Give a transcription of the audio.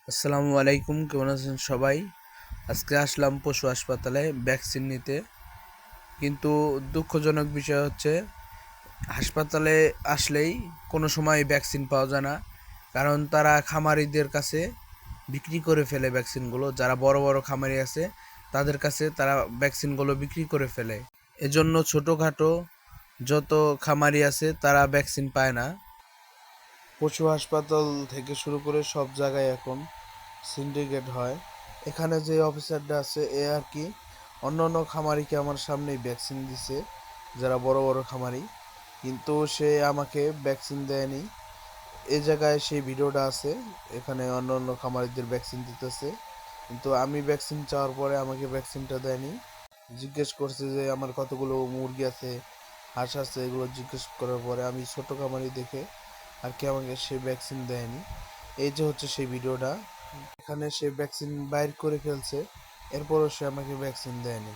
আসসালামু আলাইকুম, কেমন আছেন সবাই? আজকে আসলাম পশু হাসপাতালে ভ্যাকসিন নিতে। কিন্তু দুঃখজনক বিষয় হচ্ছে হাসপাতালে আসলেই কোনো সময় ভ্যাকসিন পাওয়া যায় না। কারণ তারা খামারিদের কাছে বিক্রি করে ফেলে ভ্যাকসিনগুলো। যারা বড় বড় খামারি আছে তাদের কাছে তারা ভ্যাকসিনগুলো বিক্রি করে ফেলে। এজন্য ছোটোখাটো যত খামারি আছে তারা ভ্যাকসিন পায় না। পশু হাসপাতাল থেকে শুরু করে সব জায়গায় এখন সিন্ডিকেট হয়। এখানে যে অফিসারটা আছে এ আর কি অন্য অন্য খামারিকে আমার সামনেই ভ্যাকসিন দিছে, যারা বড় বড় খামারি, কিন্তু সে আমাকে ভ্যাকসিন দেয়নি। এই জায়গায় সেই ভিডিওটা আছে, এখানে অন্য অন্য খামারিদের ভ্যাকসিন দিতেছে, কিন্তু আমি ভ্যাকসিন চাওয়ার পরে আমাকে ভ্যাকসিনটা দেয়নি। জিজ্ঞেস করছে যে আমার কতগুলো মুরগি আছে, হাঁস আছে, এগুলো জিজ্ঞেস করার পরে আমি ছোট খামারি দেখে আর কি আমাকে সে ভ্যাকসিন দেয়নি। এই যে হচ্ছে সেই ভিডিওটা, এখানে সে ভ্যাকসিন বাইর করে ফেলছে, এরপরও সে আমাকে ভ্যাকসিন দেয়নি।